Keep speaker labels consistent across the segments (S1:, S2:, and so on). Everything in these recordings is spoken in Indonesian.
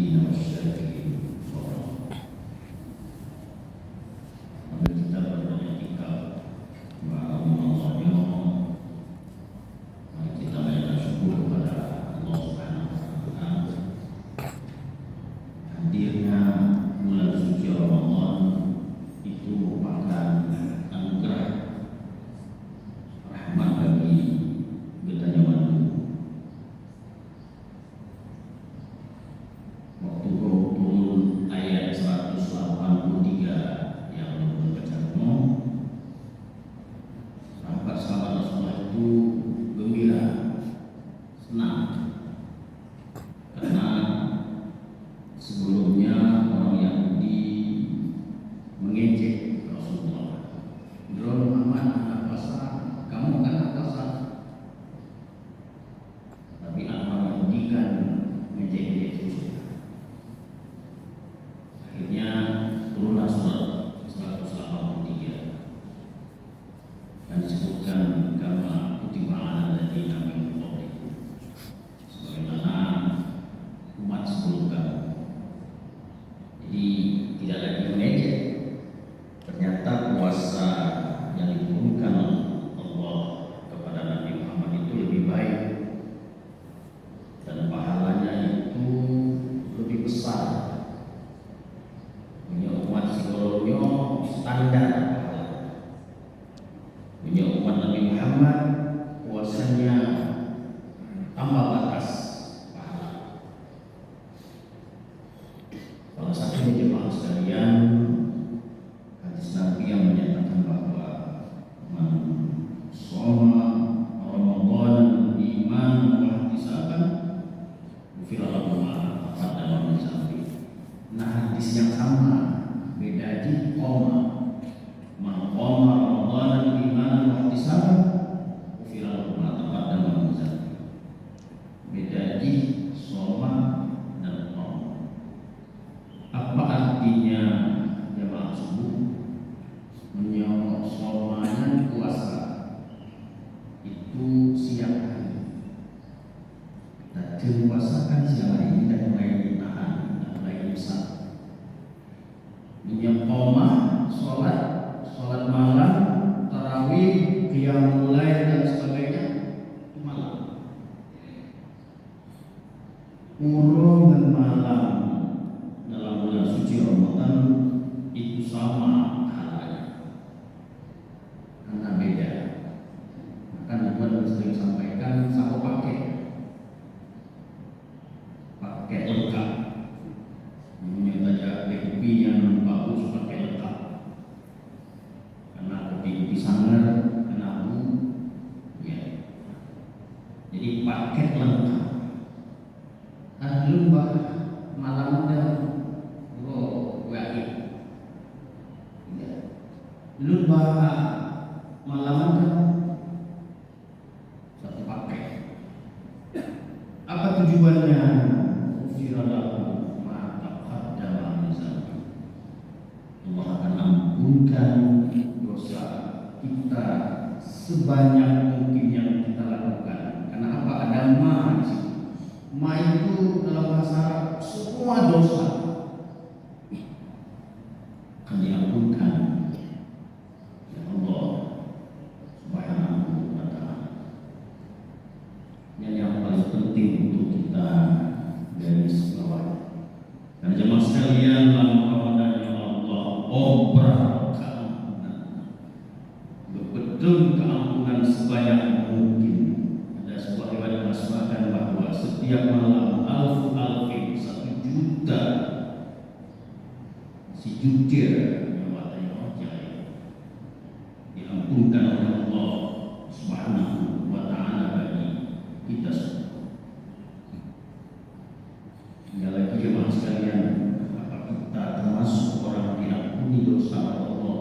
S1: الشاكرين والشاكرين Ambil kita beritikaf mari kita mengucap syukur kepada Allah Subhanahu wa taala. Hadirnya bulan suci Ramadan itu merupakan anugerah rahmat bagi kita zaman dulu. Waktu turun ayat 183 yang membacakannya, sahabat-sahabat Rasulullah itu gembira, senang, karena sebelumnya orang Yahudi mengejek Rasulullah. Muhammad anak puasa, kamu kan anak puasa. Tapi orang Yahudi kan mengejek Yesus. Akhirnya turunlah surat 183 dan disebutkan kama kutiba alal ladzina min qablikum, sebagaimana umat sebelum kamu. Jadi tidak lagi mengejek. Ternyata puasa yang diturunkan Allah kepada Nabi Muhammad itu lebih baik dan pahalanya itu lebih besar. Punya umat sebelumnya standar pahala. Punya umat Nabi Muhammad puasanya tambah batas pahala. Salah satunya jemaah sekalian, hadis Nabi yang menyatakan bahwa man shoma Ramadan imanan wa ihtisaban ghufira lahu ma taqaddama min dhanbi. Nah, hadis yang sama, beda di koma. Man qama Ramadan imanan wa ihtisaban ghufira lahu ma taqaddama min dhanbi. Beda di shoma dan qama. Apa artinya jemaah subuh? Menyokong somanya puasa itu siang hari. Kita puasakan siang hari dan mulai ditahan, mulai imsak. Menyokong sholat malam, tarawih, qiyamul lail dan sebagainya itu malam. Urung dan malam dalam bulan suci Ramadan itu sama halnya, karena beda. Maka Tuhan sering sampaikan satu pakai lengkap. Namanya saja kopi yang bagus pakai lengkap, karena kopi sangar kena ya. Jadi paket lengkap. Belum malam ada lupa malam satu pakai. Apa tujuannya? Ufiralahu ma taqaddama min dzanbi. Allah akan ampunkan dosa kita sebanyak mungkin yang kita lakukan. Karena apa? Ada ma di situ. Ma itu dalam bahasa Arab semua dosa akan diampunkan. Penting untuk kita garis bawah. Karena jemaah sekalian, dalam Ramadan ya Allah obrol keampunan, betul keampunan sebanyak mungkin. Ada sebuah riwayat mengatakan bahwa setiap malam alfin 1 juta si jujur diampunkan oleh Allah Subhanahu wa taala bagi kita semua. Tinggal lagi jemaah sekalian, apakah kita termasuk orang yang diampuni dosa oleh Allah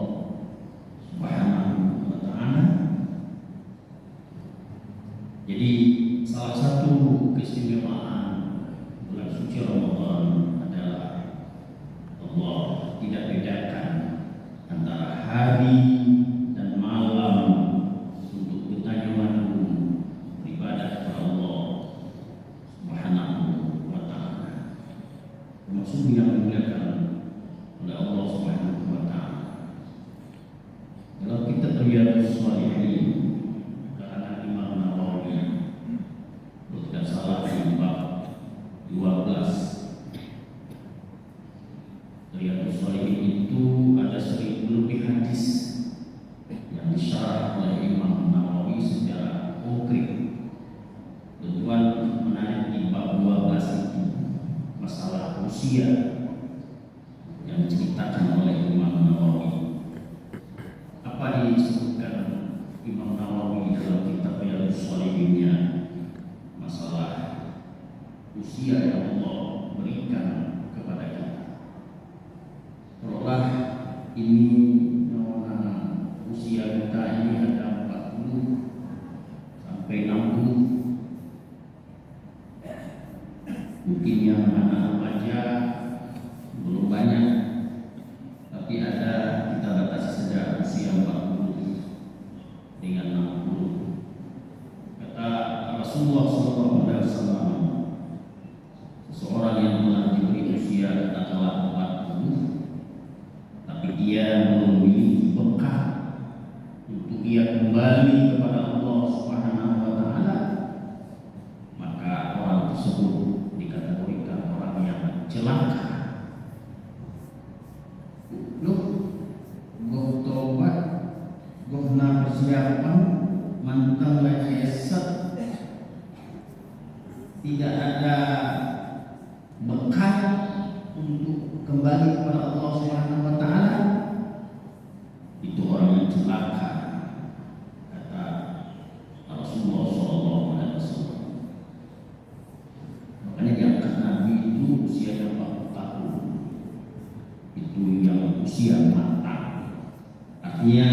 S1: Subhanahu wa taala? Jadi salah satu keistimewaan bulan suci Ramadan adalah Allah tidak bedakan antara hari dan malam untuk kita beribadah kepada Allah Subhanahu wa taala. sungguh yang dimuliakan oleh Allah Subhanahu wa taala. Kalau kita terlihat Shalihin karena Imam Nawawi tidak salah di bab 12 Riyadhus Shalihin itu ada 1000 lebih hadis yang disyarah oleh Imam Nawawi secara konkret. Tujuan menarik di bab 12 itu masalah usia yang diceritakan oleh Imam Nawawi. Apa disebutkan Imam Nawawi dalam kitab Riyadhus Shalihinnya? Masalah usia yang Allah berikan kepada kita. Terolah ini usia kita ini ada 40 sampai 60. Mungkin yang anak remaja belum banyak, tapi ada kita batasi saja usia 40 dengan 60. Kata Rasulullah SAW, seseorang yang telah diberi usia katakanlah 40, tapi dia belum memiliki bekal untuk dia kembali kepada Allah Subhanahu wa taala, maka orang tersebut dikategorikan orang yang celaka. Loh, goh tobat, goh na persiapan, mantan lagi esat, tidak ada bekal untuk kembali kepada Allah Subhanahu wa taala, itu orang yang celaka, kata Rasulullah SAW. Makanya diangkat Nabi itu usianya 40 tahun, itu yang usia matang. Artinya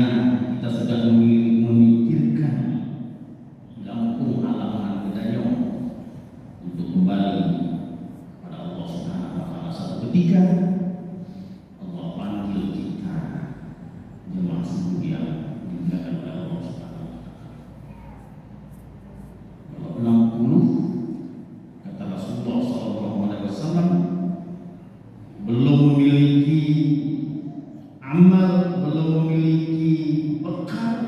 S1: kita sudah memikirkan lampung halaman bedanya untuk kembali kepada Allah Subhanahu wa taala. Satu ketika Allah panggil kita, jemaah sungguh yang dimuliakan oleh Allah Subhanahu wa taala. Kalau 60, kata Rasulullah SAW, belum memiliki amal, belum memiliki bekal,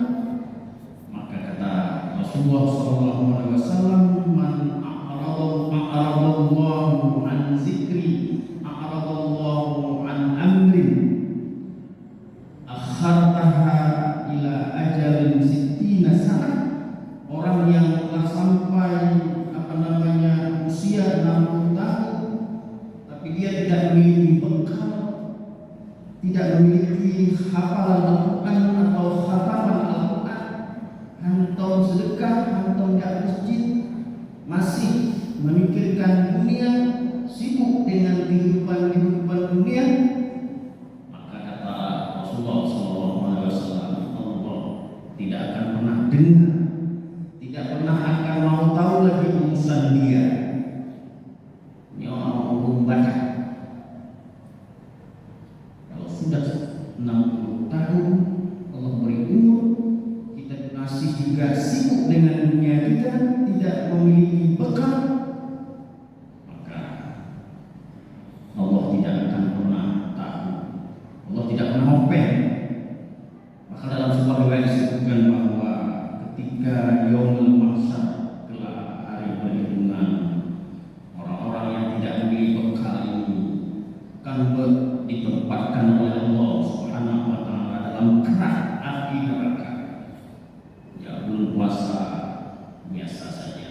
S1: maka kata Rasulullah SAW, man a'radallahu an zikri a'radallahu an amrin akhartaha ila ajalin sittina sana. Orang yang telah sampai usia 60 tahun tapi dia tidak memiliki bekal, tidak memiliki hafalan Al-Quran atau khataman Al-Quran, atau sedekah, atau tidak masjid, masih memikirkan dunia, sibuk dengan kehidupan dunia, maka kata Rasulullah SAW, Allah tidak akan pernah dengar, tidak pernah akan mau tahu lagi urusan dia. Ini orang baca. Kalau sudah 60 tahun Allah beri umur, kita masih juga sibuk dengan dunia kita, tidak memiliki bekal, maka Allah tidak akan pernah tahu, Allah tidak pernah open. Maka dalam sebuah riwayat disebutkan bahwa ketika yaumul mahsyar, kelak hari perhitungan, orang-orang yang tidak memiliki bekal ini akan ditempatkan oleh Allah Subhanahu wa taala dalam kerak api neraka. Ya, belum puasa biasa saja,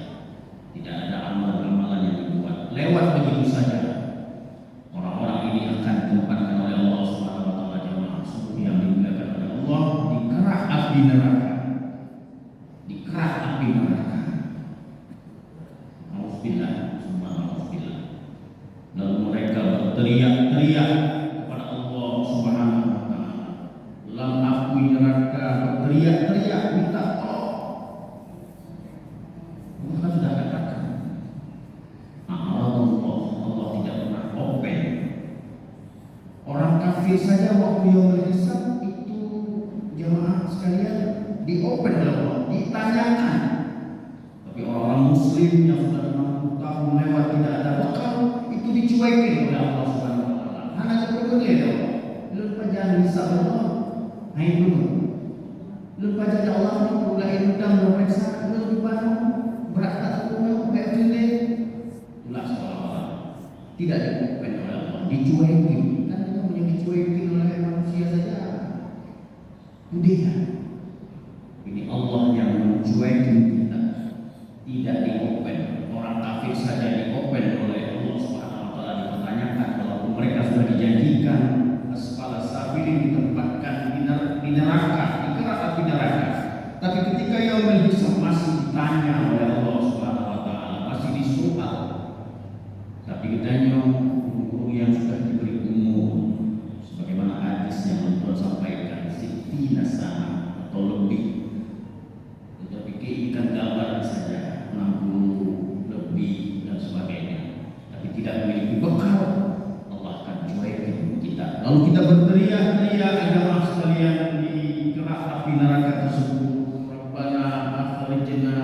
S1: tidak ada amalan-amalan yang dibuat, lewat begitu saja. Orang-orang ini akan ditempatkan oleh Allah Subhanahu wa taala, jemaah sungguh yang dimuliakan oleh Allah, di kerak api neraka. Di kerak api neraka. Alhamdulillah, subhanallah. Lalu mereka berteriak-teriak kepada Allah Subhanahu wa taala. Dalam api neraka berteriak-teriak minta tolong. Allah sudah katakan, Allah tidak pernah open. Orang kafir saja waktu yaumul hisab itu, jemaah sekalian, di open oleh Allah, ditanyakan. Tapi orang-orang muslim yang sudah 60 tahun lewat tidak ada bekal, itu dicuekin oleh Allah Subhanahu Allah. Nah itu lu baca Allah ni mulai hutang memeriksa lu di mana berat tak punya kayak gini. Itulah seolah-olah tidak dikopen oleh Allah, dicuekin. Kan kita punya dicuekin oleh manusia saja. Tidak. Ini Allah yang mencuekin kita, tidak dikopen. Orang kafir saja dikopen oleh Allah Subhanahu wa taala, dipertanyakan kalau mereka sudah dijanjikan asfala safilin, ditempatkan di neraka, dikerak api neraka. Tapi ketika yaumul hisab masih ditanya oleh Allah Subhanahu wa taala, masih disoal. Tapi kitanya guru yang sudah diberi umur, sebagaimana hadis yang Tuhan sampaikan, sittina sana atau lebih. Kita pikirkan gambaran saja 60 lebih dan sebagainya, tapi tidak memiliki bekal, Allah akan cuekin kita. Lalu kita berteriak-teriak, jemaah sekalian, di kerak api neraka tersebut, Rabbana akhrijna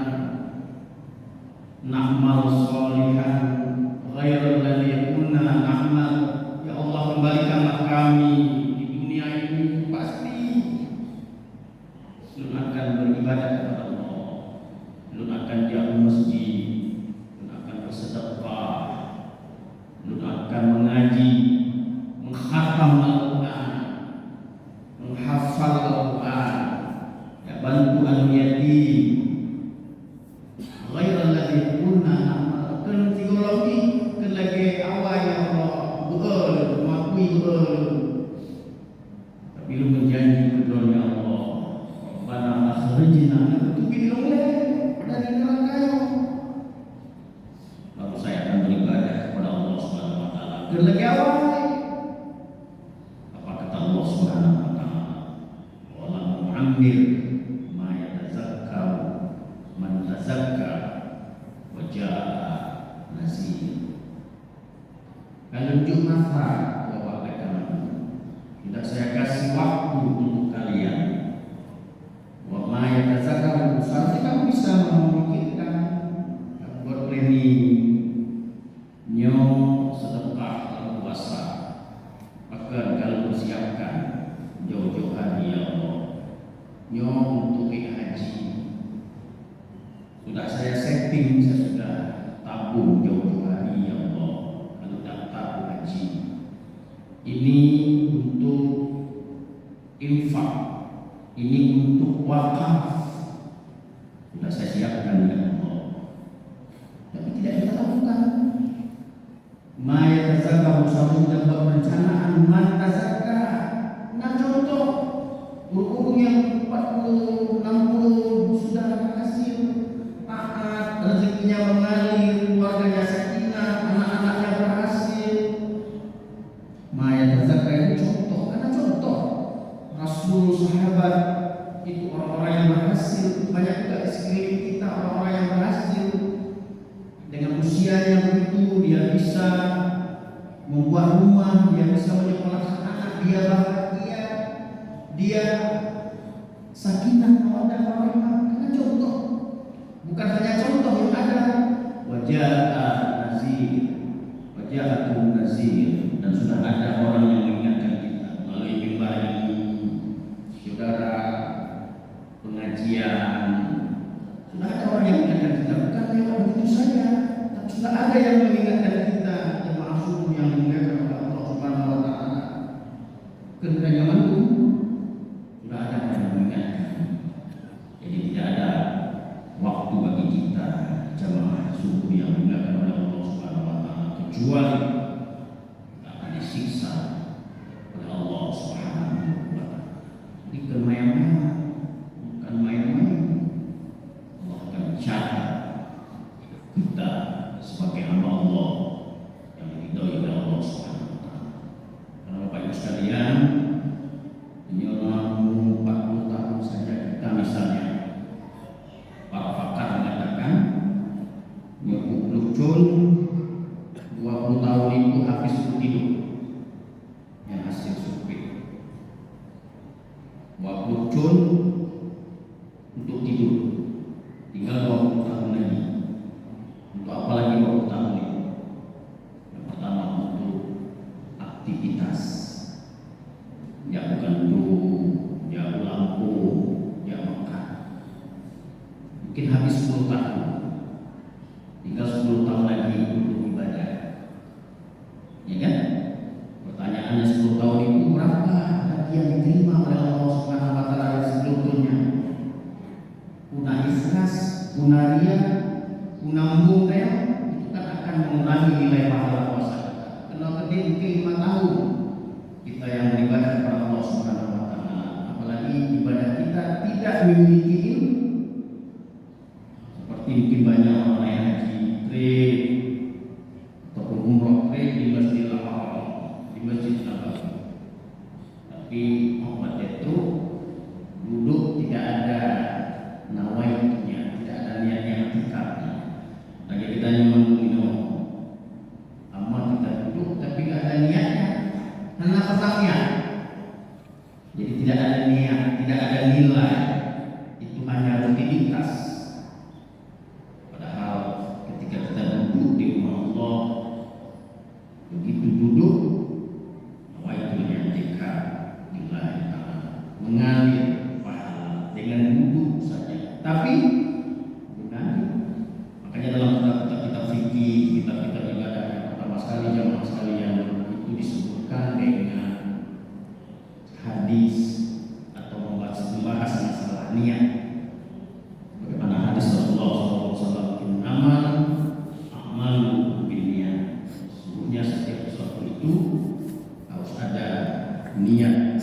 S1: na'mal sholihan ghairal ladzi kunna na'mal. Ya Allah, kembalikanlah kami di dunia ini, pasti lu akan beribadah kepada Allah, lu akan jaga masjid, lu akan bersedekah, lu akan mengaji, menghatam Al-Quran, menghafal Al-Quran, ya, bantu al-yatim, ghairal ladzi kunna na'mal. Kan psikologi kan lagi awal ya Allah, beul, mengakui beul. Tapi lu menjanji kedua ya Allah, Rabbana akhrijna, itu biloleh dari neraka. Lalu saya akan beribadah kepada Allah Subhanahu wa taala. Dan lagi awal apa kata Allah Subhanahu wa taala? Wala mu'ammir ma yatazakkaru man tazakka wa jaa nazir. Kalau unjuk masa bahwa tidak saya kasih waktu untuk kalian. Wa ma yatazakkaru, seharusnya kamu bisa memikirkan, buat planning, nyo sedekah lalu puasa, bahkan kalau persiapkan jauh-jauh hari ya Allah, nyo untuk haji. Sudah saya setting, saya sudah tabung jauh-jauh hari ya Allah, kalau daftar haji. Ini untuk infak, ini untuk wakaf, sudah saya siapkan ya Allah. Tapi tidak kita lakukan. Maya tazakka, seharusnya buat perencanaan man tazakka. Nah contoh guru yang 40, 60 sudah berhasil taat, rezekinya mengalir, keluarganya sakinah, anak-anaknya berhasil. Maya tazakka itu contoh, karena contoh Rasul, sahabat itu orang-orang yang berhasil. Banyak juga di sekeliling kita orang-orang yang berhasil. Dengan usianya begitu, dia bisa membuat rumah, dia bisa menyekolahkan anak, dia bahagia, dia sakinah, mawaddah warahmah. Karena contoh, bukan hanya contoh yang ada. Wajah nazir, wajah nazir, dan sudah ada orang yang mengingatkan kita melalui mimbar ini, saudara, pengajian. Sudah ada orang yang mengingatkan kita, bukan lewat begitu saja, tapi sudah ada yang mengingatkan kita, jemaah subuh yang dimuliakan oleh Allah Subhanahu wa taala. Ketika zaman itu sudah ada yang mengingatkan. Jadi tidak ada waktu bagi kita jemaah subuh yang dimuliakan oleh Allah Subhanahu wa taala kecuali kita akan disiksa oleh Allah Subhanahu wa taala. Jadi kemayang-mayang, bukan main-main. Allah akan catat kita sebagai hamba Allah yang diridhoi oleh Allah Subhanahu wa taala. Karena Bapak Ibu sekalian, ini orang 40 tahun saja kita misalnya, para pakar mengatakan 20 tahun 20 tahun nilai pahala puasa kita. Kenapa dia mungkin 5 tahun kita yang beribadah kepada Allah Subhanahu wa taala, apalagi ibadah kita tidak memiliki ilmu. Seperti mungkin banyak orang yang haji trip ataupun umroh trip di Masjidil Haram, di Masjid Nabawi. Tapi Muhammad itu duduk tidak ada nawaitunya, tidak ada niat yang tikatnya. Lagi kita minum, amal kita duduk tapi tidak ada niatnya, karena petangnya. Jadi tidak ada niat, tidak ada nilai, itu hanya rutinitas. Padahal ketika kita duduk di rumah Allah, begitu duduk, nawaitunya tikat, nilai mengalir pahala dengan duduk saja. Tapi makanya dalam kitab-kitab fikih, kitab-kitab ibadah yang pertama sekali jamaah sekalian itu disebutkan dengan hadis atau membahas masalah niat. Bagaimana hadis Rasulullah SAW, innamal a'malu binniyat. Sesungguhnya setiap sesuatu itu harus ada niat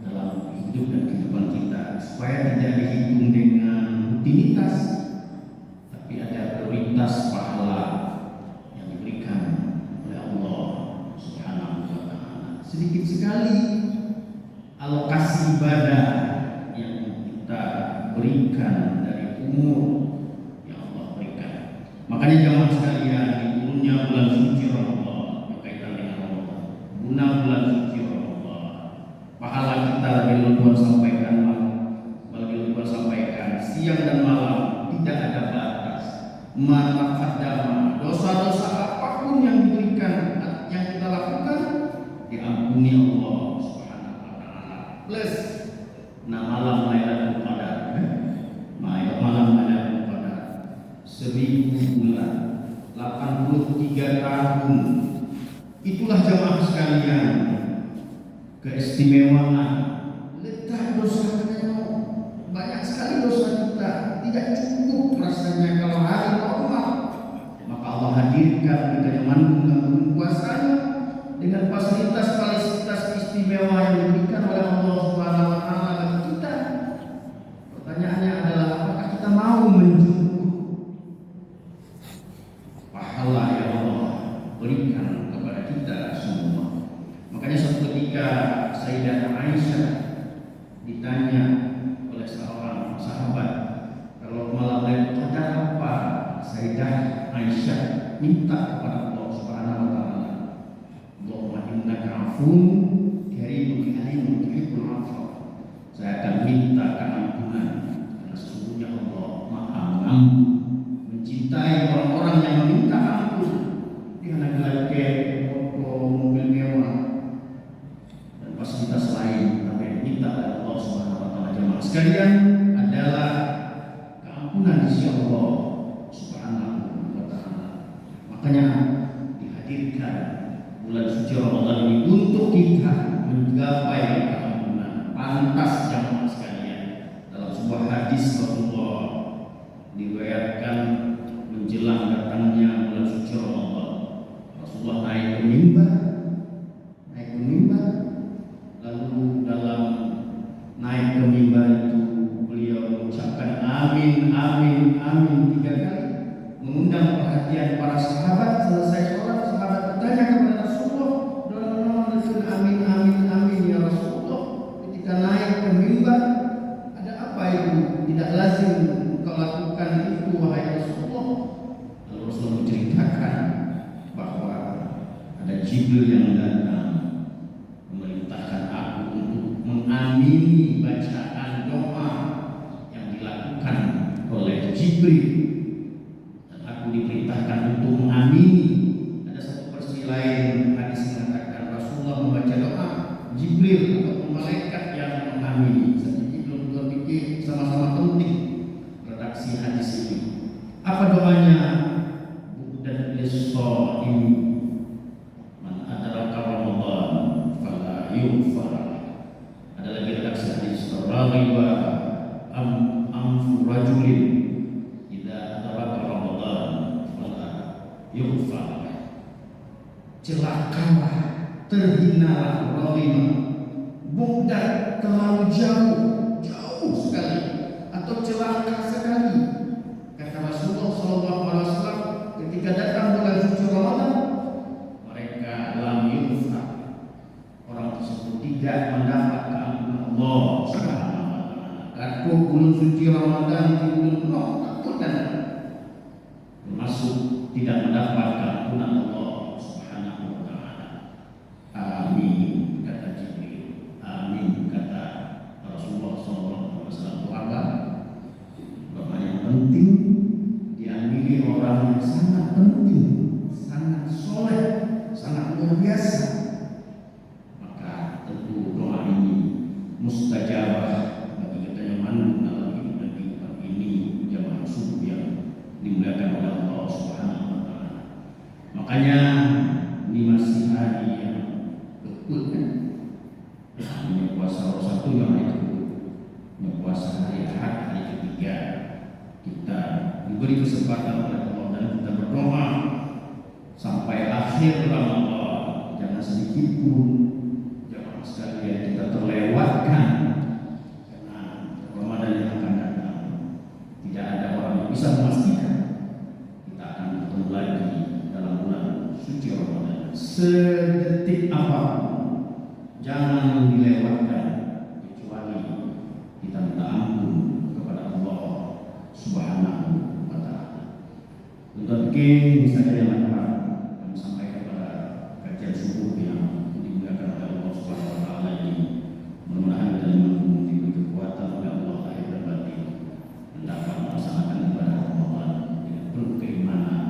S1: dalam hidup dan kehidupan kita, supaya tidak dihitung dengan rutinitas, tapi ada prioritas pahala yang diberikan oleh Allah Subhanahu wa taala. Sedikit sekali alokasi ibadah yang kita berikan dari umur yang Allah berikan. Makanya jamaah sekalian, di turunnya bulan suci Ramadan berkaitan dengan Ramadan, guna bulan suci Ramadan, pahala kita lagi lupa sampaikan siang dan malam, tidak ada batas. Manfaat dosa-dosa apapun yang diberikan, yang kita lakukan, diampuni Allah Subhanahu wa taala. Plus malam Lailatul Qadar, malam Lailatul Qadar 1000 bulan, 83 tahun. Itulah jamaah sekalian keistimewaan. Letak dosa kita, banyak sekali dosa kita, tidak cukup rasanya kalau hari normal. Maka Allah hadirkan kita yang mendukung kuasanya dengan fasilitas istimewa yang diberikan oleh Allah Subhanahu wa taala bagi kita. Pertanyaannya adalah, apakah kita mau menjemput pahala yang Allah berikan kepada kita semua? Makanya suatu ketika Sayyidah Aisyah ditanya oleh seorang sahabat, kalau malam Lailatul Qadar apa? Sayyidah Aisyah minta kepada Allah Subhanahu wa taala, Allahumma innaka 'afuwwun karimun halimun tuhibbul 'afwa. Saya akan minta keampunan karena sesungguhnya Allah Maha Pengampun, mencintai orang-orang yang meminta ampun. Dia laki-laki, mobil mewah dan fasilitas lain, tapi yang diminta oleh Allah Subhanahu wa taala jemaah sekalian adalah keampunan di sisi Allah Subhanahu wa taala. Makanya dihadirkan bulan suci Ramadan ini untuk kita menggapai keampunan. Pantas jemaah sekalian, dalam sebuah hadis Rasulullah diriwayatkan menjelang datangnya bulan suci Ramadan, Rasulullah naik ke mimbar, lalu dalam naik ke mimbar itu beliau mengucapkan amin, amin, amin 3 kali, mengundang perhatian para sahabat. Selesai sholat, sahabat bertanya kepada Rasulullah, amin, amin, amin ya Rasulullah, ketika naik ke mimbar ada apa itu? Tidak lazim engkau lakukan itu wahai Rasulullah. Lalu Rasulullah menceritakan bahwa ada Jibril yang datang memerintahkan aku untuk mengamini bacaan doa yang dilakukan oleh Jibril, dan aku diperintahkan untuk mengamini. Ada satu versi lain hadis mengatakan Rasulullah membaca doa, Jibril atau malaikat yang mengamini. Jadi belum pikir sama-sama penting redaksi hadis ini. Apa doanya? Budan lis-shaim man adraka Ramadan fala yughfar. Ada lagi redaksi hadis raghiba anfu rajulin idza adraka Ramadan fala yughfar. celakalah, terhinalah, zalimah, bukan terlalu jauh sekali, atau celaka sekali. Kata Rasulullah SAW, ketika datang bulan suci Ramadan, mereka lam yunfaq, orang tersebut tidak mendapat keampunan Allah Subhanahu wa taala. Karena bulan suci Ramadan di bulan takutan, termasuk tidak mendapat keampunan Allah Subhanahu wa taala. Amin, kata Jibril. Amin, kata Rasulullah SAW. Doa yang penting diambil orang yang sangat penting, sangat soleh, sangat luar biasa. Maka tentu doa ini mustajabah bagi kita yang mandung dalam hidup dan kehidupan ini, jamaah subuh yang dimuliakan oleh Allah Subhanahu wa taala. Makanya ini masih hari yang betul kan? Ini puasa satu yang hari kedua, ini puasa hari Ahad, hari ketiga. Kita diberi kesempatan oleh Allah dan kita berdoa sampai akhir Ramadan. Jangan sedikit pun jamaah sekalian kita terlewatkan karena Ramadan yang akan datang. Tidak ada orang yang bisa memastikan kita akan bertemu lagi dalam bulan suci Ramadan. Sedetik apapun jangan dilewatkan kecuali kita minta ampun kepada Allah Subhanahu wa taala. Mungkin saja yang kami sampaikan pada kajian subuh yang dimuliakan oleh Allah Subhanahu wa taala ini. Mudah-mudahan kita diberi kekuatan oleh Allah lahir dan batin dapat melaksanakan ibadah Ramadan dengan penuh keimanan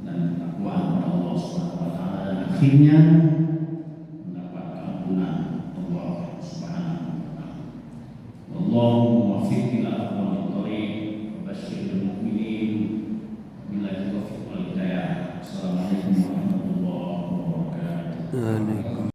S1: dan ketakwaan kepada Allah Subhanahu wa taala, dan akhirnya mendapat keampunan Allah Subhanahu wa taala. Allahumma waffiq ila aqwamit thoriq wa basyiril mu'minin billahi taufiq wal hidayah. Assalamualaikum warahmatullahi wabarakatuh.